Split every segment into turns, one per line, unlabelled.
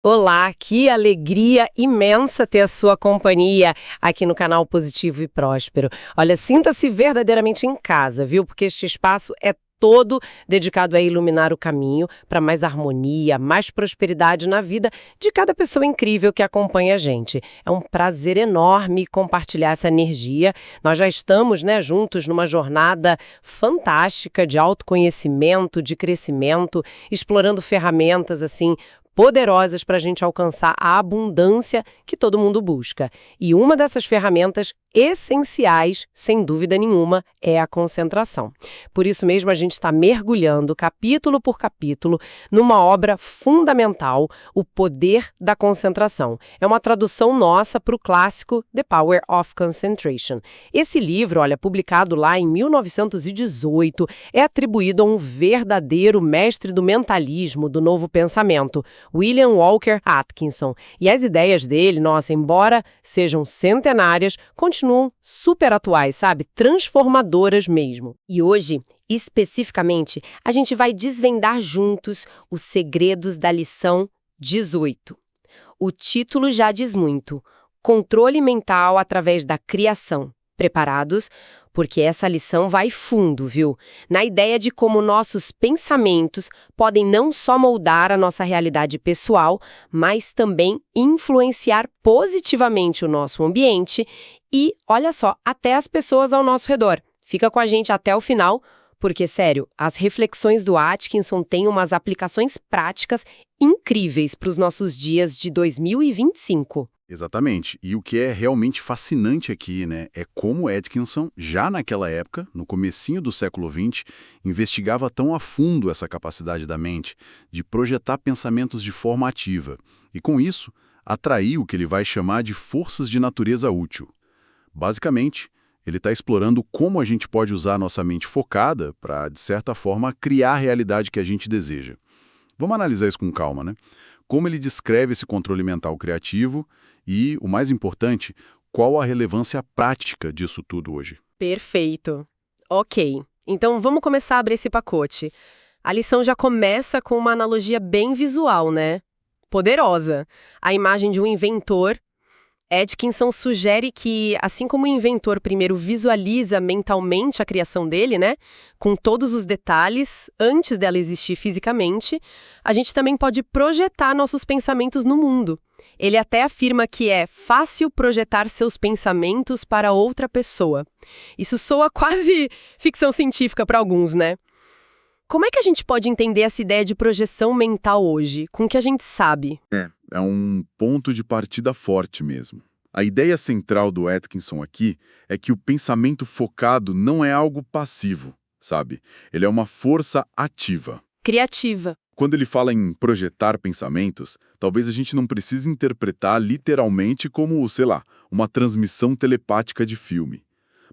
Olá, que alegria imensa ter a sua companhia aqui no canal Positivo e Próspero. Olha, sinta-se verdadeiramente em casa, viu? Porque este espaço é todo dedicado a iluminar o caminho para mais harmonia, mais prosperidade na vida de cada pessoa incrível que acompanha a gente. É um prazer enorme compartilhar essa energia. Nós já estamos, né, juntos numa jornada fantástica de autoconhecimento, de crescimento, explorando ferramentas assim poderosas para a gente alcançar a abundância que todo mundo busca. E uma dessas ferramentas essenciais, sem dúvida nenhuma, é a concentração. Por isso mesmo, a gente está mergulhando, capítulo por capítulo, numa obra fundamental, O Poder da Concentração. É uma tradução nossa para o clássico The Power of Concentration. Esse livro, olha, publicado lá em 1918, é atribuído a um verdadeiro mestre do mentalismo, do novo pensamento, William Walker Atkinson. E as ideias dele, nossa, embora sejam centenárias, continuam super atuais, sabe? Transformadoras mesmo. E hoje, especificamente, a gente vai desvendar juntos os segredos da lição 18. O título já diz muito: Controle mental através da criação. Preparados? Porque essa lição vai fundo, viu? Na ideia de como nossos pensamentos podem não só moldar a nossa realidade pessoal, mas também influenciar positivamente o nosso ambiente e, olha só, até as pessoas ao nosso redor. Fica com a gente até o final, porque, sério, as reflexões do Atkinson têm umas aplicações práticas incríveis para os nossos dias de 2025.
Exatamente. E o que é realmente fascinante aqui, né, é como Atkinson, já naquela época, no comecinho do século XX, investigava tão a fundo essa capacidade da mente de projetar pensamentos de forma ativa. E com isso, atraiu o que ele vai chamar de forças de natureza útil. Basicamente, ele está explorando como a gente pode usar a nossa mente focada para, de certa forma, criar a realidade que a gente deseja. Vamos analisar isso com calma, né? Como ele descreve esse controle mental criativo e, o mais importante, qual a relevância prática disso tudo hoje.
Perfeito. Ok, então vamos começar a abrir esse pacote. A lição já começa com uma analogia bem visual, né? Poderosa. A imagem de um inventor. Atkinson sugere que, assim como o inventor primeiro visualiza mentalmente a criação dele, né, com todos os detalhes, antes dela existir fisicamente, a gente também pode projetar nossos pensamentos no mundo. Ele até afirma que é fácil projetar seus pensamentos para outra pessoa. Isso soa quase ficção científica para alguns, né? Como é que a gente pode entender essa ideia de projeção mental hoje, com o que a gente sabe?
É um ponto de partida forte mesmo. A ideia central do Atkinson aqui é que o pensamento focado não é algo passivo, sabe? Ele é uma força ativa.
Criativa.
Quando ele fala em projetar pensamentos, talvez a gente não precise interpretar literalmente como, sei lá, uma transmissão telepática de filme,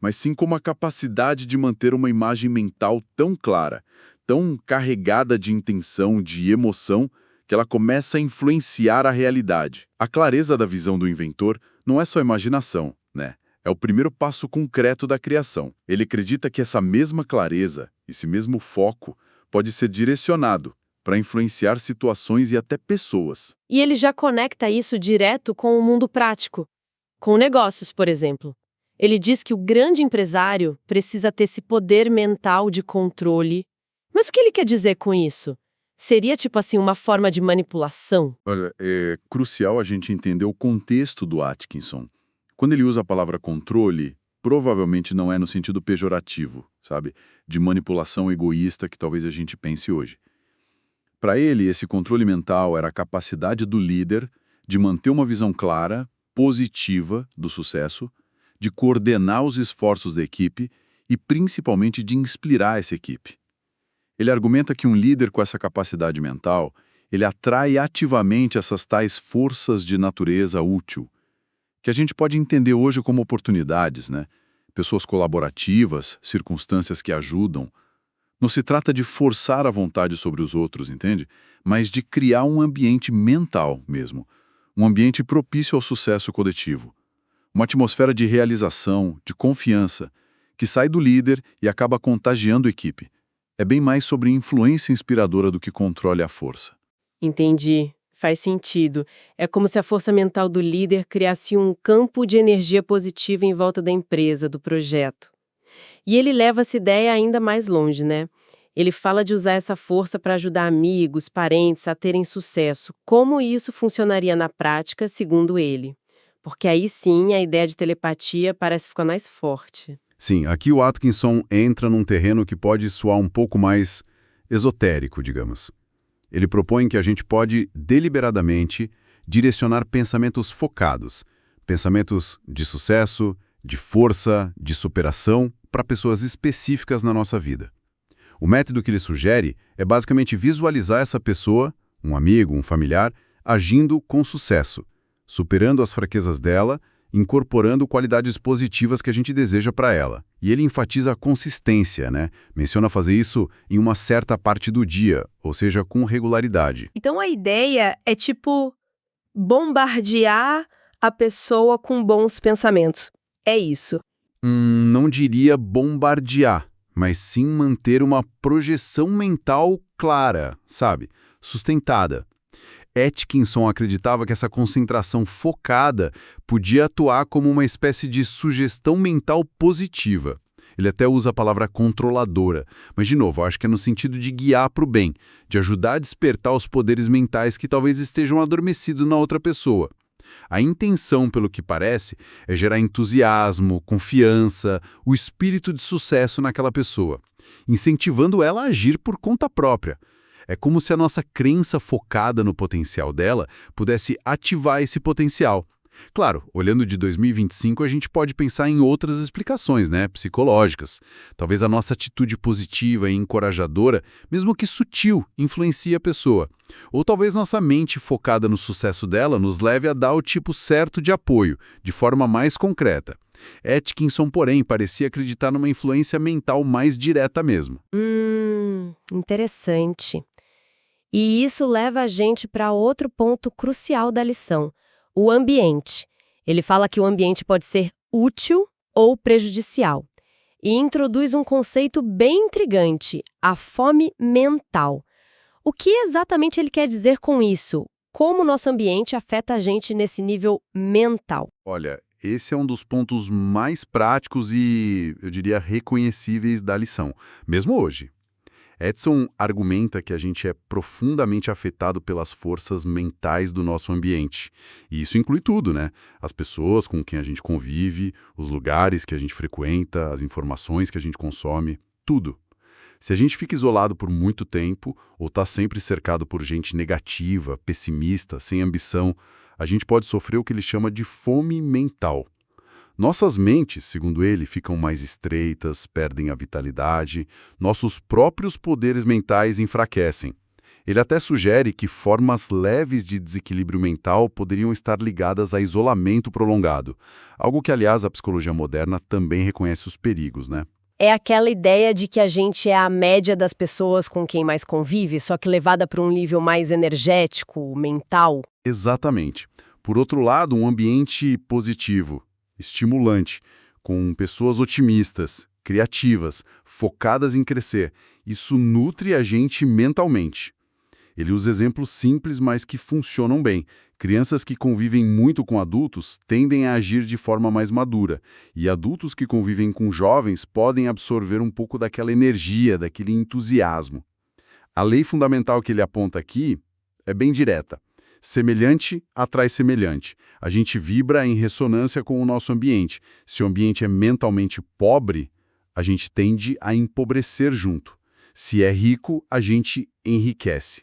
mas sim como a capacidade de manter uma imagem mental tão clara, tão carregada de intenção, de emoção, que ela começa a influenciar a realidade. A clareza da visão do inventor não é só imaginação, né? É o primeiro passo concreto da criação. Ele acredita que essa mesma clareza, esse mesmo foco, pode ser direcionado para influenciar situações e até pessoas.
E ele já conecta isso direto com o mundo prático, com negócios, por exemplo. Ele diz que o grande empresário precisa ter esse poder mental de controle. Mas o que ele quer dizer com isso? Seria, tipo assim, uma forma de manipulação?
Olha, é crucial a gente entender o contexto do Atkinson. Quando ele usa a palavra controle, provavelmente não é no sentido pejorativo, sabe? De manipulação egoísta que talvez a gente pense hoje. Para ele, esse controle mental era a capacidade do líder de manter uma visão clara, positiva do sucesso, de coordenar os esforços da equipe e, principalmente, de inspirar essa equipe. Ele argumenta que um líder com essa capacidade mental, ele atrai ativamente essas tais forças de natureza útil, que a gente pode entender hoje como oportunidades, né? Pessoas colaborativas, circunstâncias que ajudam. Não se trata de forçar a vontade sobre os outros, entende? Mas de criar um ambiente mental mesmo, um ambiente propício ao sucesso coletivo. Uma atmosfera de realização, de confiança, que sai do líder e acaba contagiando a equipe. É bem mais sobre influência inspiradora do que controle à força.
Entendi. Faz sentido. É como se a força mental do líder criasse um campo de energia positiva em volta da empresa, do projeto. E ele leva essa ideia ainda mais longe, né? Ele fala de usar essa força para ajudar amigos, parentes a terem sucesso. Como isso funcionaria na prática, segundo ele? Porque aí sim a ideia de telepatia parece ficar mais forte.
Sim, aqui o Atkinson entra num terreno que pode soar um pouco mais esotérico, digamos. Ele propõe que a gente pode, deliberadamente, direcionar pensamentos focados, pensamentos de sucesso, de força, de superação, para pessoas específicas na nossa vida. O método que ele sugere é basicamente visualizar essa pessoa, um amigo, um familiar, agindo com sucesso, superando as fraquezas dela, incorporando qualidades positivas que a gente deseja para ela. E ele enfatiza a consistência, né? Menciona fazer isso em uma certa parte do dia, ou seja, com regularidade.
Então a ideia é tipo bombardear a pessoa com bons pensamentos. É isso.
Não diria bombardear, mas sim manter uma projeção mental clara, sabe? Sustentada. Atkinson acreditava que essa concentração focada podia atuar como uma espécie de sugestão mental positiva. Ele até usa a palavra controladora, mas, de novo, eu acho que é no sentido de guiar para o bem, de ajudar a despertar os poderes mentais que talvez estejam adormecidos na outra pessoa. A intenção, pelo que parece, é gerar entusiasmo, confiança, o espírito de sucesso naquela pessoa, incentivando ela a agir por conta própria. É como se a nossa crença focada no potencial dela pudesse ativar esse potencial. Claro, olhando de 2025, a gente pode pensar em outras explicações, né, psicológicas. Talvez a nossa atitude positiva e encorajadora, mesmo que sutil, influencie a pessoa. Ou talvez nossa mente focada no sucesso dela nos leve a dar o tipo certo de apoio, de forma mais concreta. Atkinson, porém, parecia acreditar numa influência mental mais direta mesmo.
Interessante. E isso leva a gente para outro ponto crucial da lição, o ambiente. Ele fala que o ambiente pode ser útil ou prejudicial. E introduz um conceito bem intrigante, a fome mental. O que exatamente ele quer dizer com isso? Como o nosso ambiente afeta a gente nesse nível mental?
Olha, esse é um dos pontos mais práticos e, eu diria, reconhecíveis da lição, mesmo hoje. Edson argumenta que a gente é profundamente afetado pelas forças mentais do nosso ambiente. E isso inclui tudo, né? As pessoas com quem a gente convive, os lugares que a gente frequenta, as informações que a gente consome, tudo. Se a gente fica isolado por muito tempo ou está sempre cercado por gente negativa, pessimista, sem ambição, a gente pode sofrer o que ele chama de fome mental. Nossas mentes, segundo ele, ficam mais estreitas, perdem a vitalidade, nossos próprios poderes mentais enfraquecem. Ele até sugere que formas leves de desequilíbrio mental poderiam estar ligadas a isolamento prolongado, algo que, aliás, a psicologia moderna também reconhece os perigos, né?
É aquela ideia de que a gente é a média das pessoas com quem mais convive, só que levada para um nível mais energético, mental.
Exatamente. Por outro lado, um ambiente positivo, estimulante, com pessoas otimistas, criativas, focadas em crescer. Isso nutre a gente mentalmente. Ele usa exemplos simples, mas que funcionam bem. Crianças que convivem muito com adultos tendem a agir de forma mais madura, e adultos que convivem com jovens podem absorver um pouco daquela energia, daquele entusiasmo. A lei fundamental que ele aponta aqui é bem direta. Semelhante atrai semelhante. A gente vibra em ressonância com o nosso ambiente. Se o ambiente é mentalmente pobre, a gente tende a empobrecer junto. Se é rico, a gente enriquece.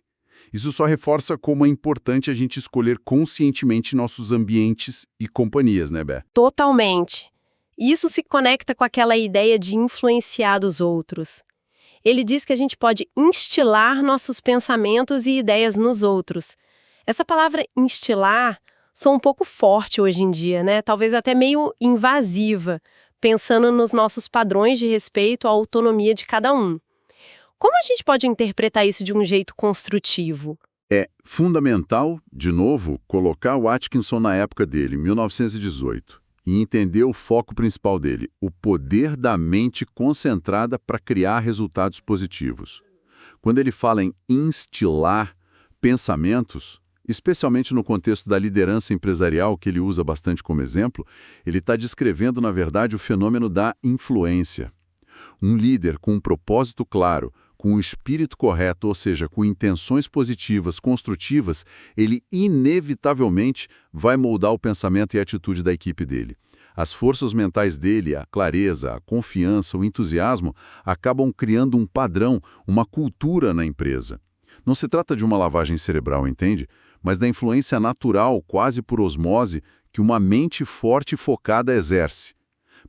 Isso só reforça como é importante a gente escolher conscientemente nossos ambientes e companhias, né, Bé?
Totalmente. Isso se conecta com aquela ideia de influenciar os outros. Ele diz que a gente pode instilar nossos pensamentos e ideias nos outros. Essa palavra instilar soa um pouco forte hoje em dia, né? Talvez até meio invasiva, pensando nos nossos padrões de respeito à autonomia de cada um. Como a gente pode interpretar isso de um jeito construtivo?
É fundamental, de novo, colocar o Atkinson na época dele, 1918, e entender o foco principal dele, o poder da mente concentrada para criar resultados positivos. Quando ele fala em instilar pensamentos, Especialmente no contexto da liderança empresarial, que ele usa bastante como exemplo, ele está descrevendo, na verdade, o fenômeno da influência. Um líder com um propósito claro, com o espírito correto, ou seja, com intenções positivas, construtivas, ele inevitavelmente vai moldar o pensamento e a atitude da equipe dele. As forças mentais dele, a clareza, a confiança, o entusiasmo, acabam criando um padrão, uma cultura na empresa. Não se trata de uma lavagem cerebral, entende? Mas da influência natural, quase por osmose, que uma mente forte e focada exerce.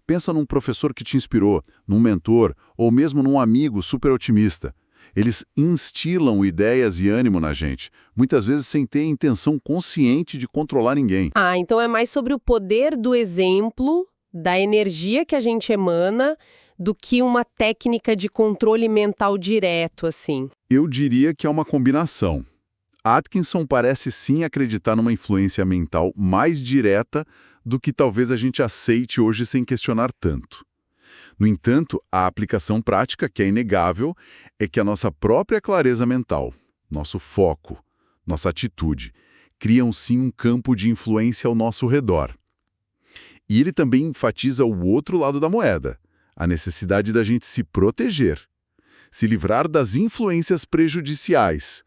Pensa num professor que te inspirou, num mentor, ou mesmo num amigo super otimista. Eles instilam ideias e ânimo na gente, muitas vezes sem ter a intenção consciente de controlar ninguém.
Ah, então é mais sobre o poder do exemplo, da energia que a gente emana, do que uma técnica de controle mental direto, assim.
Eu diria que é uma combinação. Atkinson parece sim acreditar numa influência mental mais direta do que talvez a gente aceite hoje sem questionar tanto. No entanto, a aplicação prática, que é inegável, é que a nossa própria clareza mental, nosso foco, nossa atitude, criam sim um campo de influência ao nosso redor. E ele também enfatiza o outro lado da moeda, a necessidade da gente se proteger, se livrar das influências prejudiciais,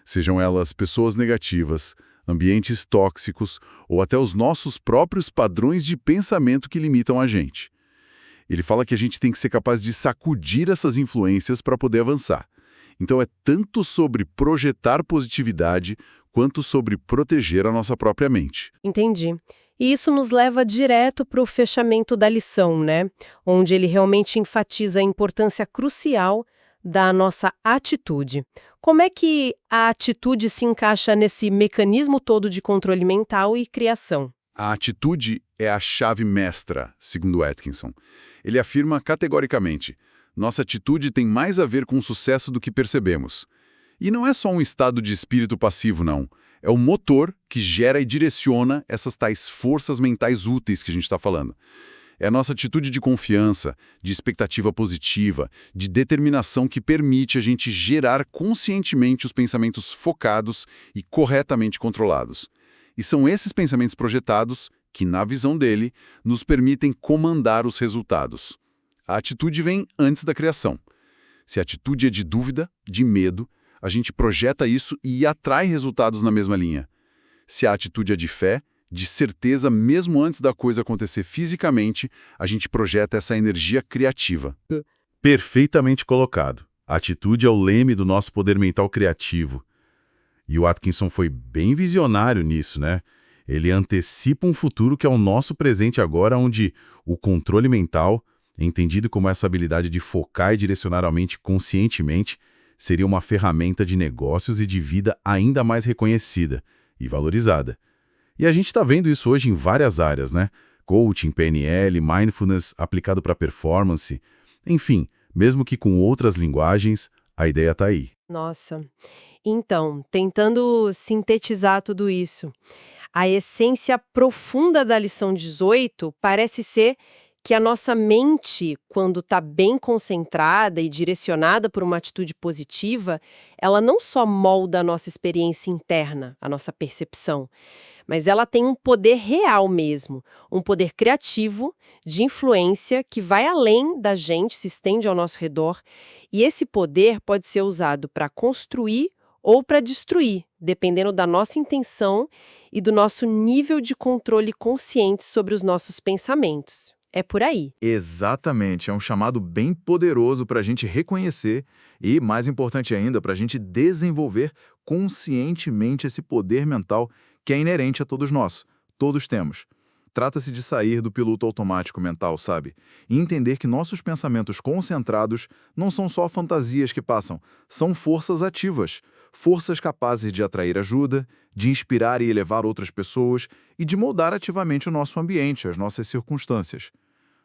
sejam elas pessoas negativas, ambientes tóxicos ou até os nossos próprios padrões de pensamento que limitam a gente. Ele fala que a gente tem que ser capaz de sacudir essas influências para poder avançar. Então é tanto sobre projetar positividade quanto sobre proteger a nossa própria mente.
Entendi. E isso nos leva direto para o fechamento da lição, né? Onde ele realmente enfatiza a importância crucial da nossa atitude. Como é que a atitude se encaixa nesse mecanismo todo de controle mental e criação?
A atitude é a chave mestra, segundo Atkinson. Ele afirma categoricamente: nossa atitude tem mais a ver com o sucesso do que percebemos. E não é só um estado de espírito passivo, não. É o motor que gera e direciona essas tais forças mentais úteis que a gente está falando. É a nossa atitude de confiança, de expectativa positiva, de determinação que permite a gente gerar conscientemente os pensamentos focados e corretamente controlados. E são esses pensamentos projetados que, na visão dele, nos permitem comandar os resultados. A atitude vem antes da criação. Se a atitude é de dúvida, de medo, a gente projeta isso e atrai resultados na mesma linha. Se a atitude é de fé, de certeza, mesmo antes da coisa acontecer fisicamente, a gente projeta essa energia criativa. Perfeitamente colocado. A atitude é o leme do nosso poder mental criativo. E o Atkinson foi bem visionário nisso, né? Ele antecipa um futuro que é o nosso presente agora, onde o controle mental, entendido como essa habilidade de focar e direcionar a mente conscientemente, seria uma ferramenta de negócios e de vida ainda mais reconhecida e valorizada. E a gente está vendo isso hoje em várias áreas, né? Coaching, PNL, mindfulness aplicado para performance. Enfim, mesmo que com outras linguagens, a ideia está aí.
Nossa. Então, tentando sintetizar tudo isso, a essência profunda da lição 18 parece ser que a nossa mente, quando está bem concentrada e direcionada por uma atitude positiva, ela não só molda a nossa experiência interna, a nossa percepção, mas ela tem um poder real mesmo, um poder criativo, de influência, que vai além da gente, se estende ao nosso redor, e esse poder pode ser usado para construir ou para destruir, dependendo da nossa intenção e do nosso nível de controle consciente sobre os nossos pensamentos. É por aí.
Exatamente, é um chamado bem poderoso para a gente reconhecer e, mais importante ainda, para a gente desenvolver conscientemente esse poder mental que é inerente a todos nós, todos temos. Trata-se de sair do piloto automático mental, sabe? E entender que nossos pensamentos concentrados não são só fantasias que passam, são forças ativas, forças capazes de atrair ajuda, de inspirar e elevar outras pessoas e de moldar ativamente o nosso ambiente, as nossas circunstâncias.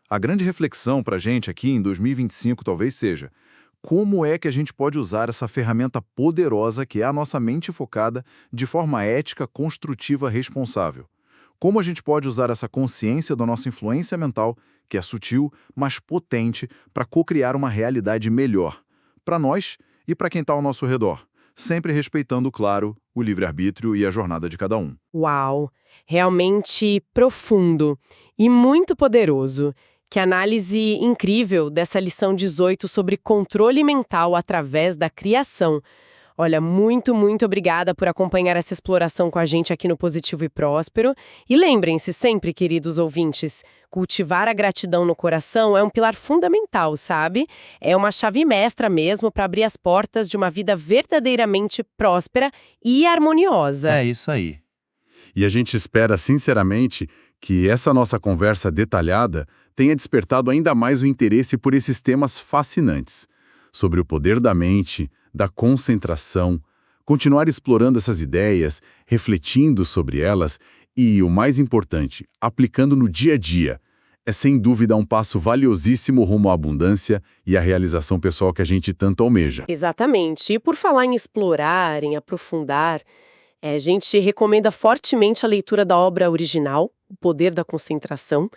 A grande reflexão para a gente aqui em 2025 talvez seja: como é que a gente pode usar essa ferramenta poderosa que é a nossa mente focada de forma ética, construtiva, responsável? Como a gente pode usar essa consciência da nossa influência mental, que é sutil, mas potente, para co-criar uma realidade melhor, para nós e para quem está ao nosso redor, sempre respeitando, claro, o livre-arbítrio e a jornada de cada um.
Uau! Realmente profundo e muito poderoso. Que análise incrível dessa lição 18 sobre controle mental através da criação. Olha, muito, muito obrigada por acompanhar essa exploração com a gente aqui no Positivo e Próspero. E lembrem-se sempre, queridos ouvintes, cultivar a gratidão no coração é um pilar fundamental, sabe? É uma chave mestra mesmo para abrir as portas de uma vida verdadeiramente próspera e harmoniosa.
É isso aí. E a gente espera, sinceramente, que essa nossa conversa detalhada tenha despertado ainda mais o interesse por esses temas fascinantes, sobre o poder da mente, da concentração, continuar explorando essas ideias, refletindo sobre elas e, o mais importante, aplicando no dia a dia. É sem dúvida um passo valiosíssimo rumo à abundância e à realização pessoal que a gente tanto almeja.
Exatamente. E por falar em explorar, em aprofundar, a gente recomenda fortemente a leitura da obra original, O Poder da Concentração,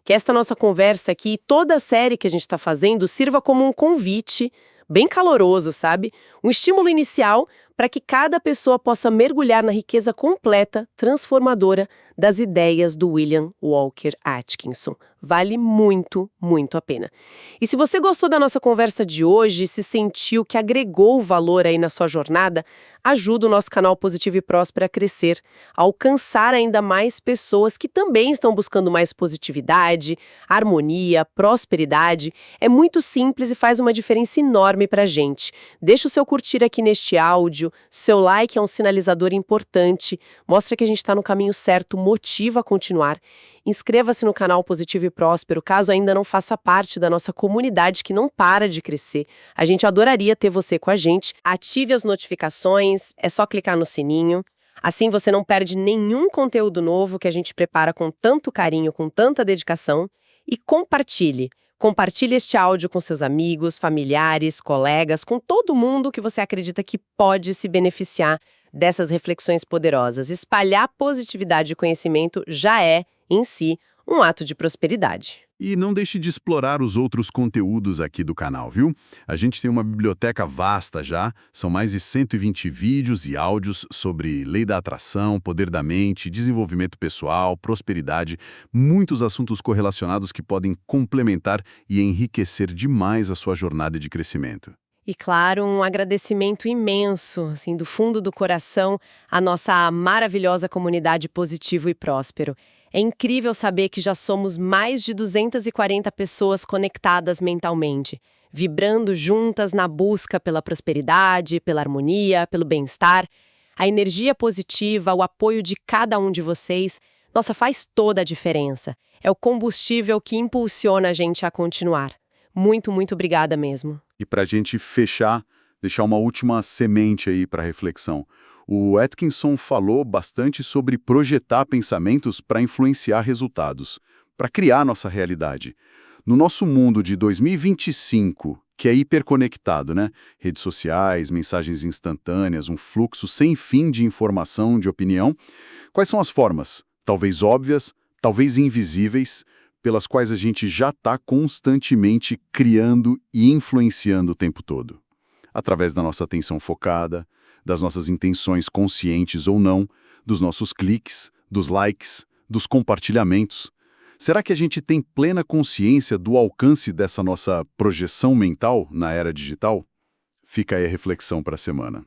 que esta nossa conversa aqui e toda a série que a gente está fazendo sirva como um convite bem caloroso, sabe? Um estímulo inicial para que cada pessoa possa mergulhar na riqueza completa, transformadora das ideias do William Walker Atkinson. Vale muito, muito a pena. E se você gostou da nossa conversa de hoje e se sentiu que agregou valor aí na sua jornada, ajuda o nosso canal Positivo e Próspero a crescer, a alcançar ainda mais pessoas que também estão buscando mais positividade, harmonia, prosperidade. É muito simples e faz uma diferença enorme pra gente. Deixa o seu curtir aqui neste áudio, seu like é um sinalizador importante, mostra que a gente está no caminho certo, motiva a continuar. Inscreva-se no canal Positivo e Próspero, caso ainda não faça parte da nossa comunidade que não para de crescer. A gente adoraria ter você com a gente. Ative as notificações, é só clicar no sininho. Assim você não perde nenhum conteúdo novo que a gente prepara com tanto carinho, com tanta dedicação. E compartilhe. Compartilhe este áudio com seus amigos, familiares, colegas, com todo mundo que você acredita que pode se beneficiar dessas reflexões poderosas. Espalhar positividade e conhecimento já é, em si, um ato de prosperidade.
E não deixe de explorar os outros conteúdos aqui do canal, viu? A gente tem uma biblioteca vasta já, são mais de 120 vídeos e áudios sobre lei da atração, poder da mente, desenvolvimento pessoal, prosperidade, muitos assuntos correlacionados que podem complementar e enriquecer demais a sua jornada de crescimento.
E, claro, um agradecimento imenso, assim, do fundo do coração, à nossa maravilhosa comunidade Positivo e Próspero. É incrível saber que já somos mais de 240 pessoas conectadas mentalmente, vibrando juntas na busca pela prosperidade, pela harmonia, pelo bem-estar. A energia positiva, o apoio de cada um de vocês, nossa, faz toda a diferença. É o combustível que impulsiona a gente a continuar. Muito, muito obrigada mesmo.
E para a gente fechar, deixar uma última semente aí para reflexão. O Atkinson falou bastante sobre projetar pensamentos para influenciar resultados, para criar nossa realidade. No nosso mundo de 2025, que é hiperconectado, né? Redes sociais, mensagens instantâneas, um fluxo sem fim de informação, de opinião, quais são as formas, talvez óbvias, talvez invisíveis, pelas quais a gente já está constantemente criando e influenciando o tempo todo? Através da nossa atenção focada, das nossas intenções conscientes ou não, dos nossos cliques, dos likes, dos compartilhamentos. Será que a gente tem plena consciência do alcance dessa nossa projeção mental na era digital? Fica aí a reflexão para a semana.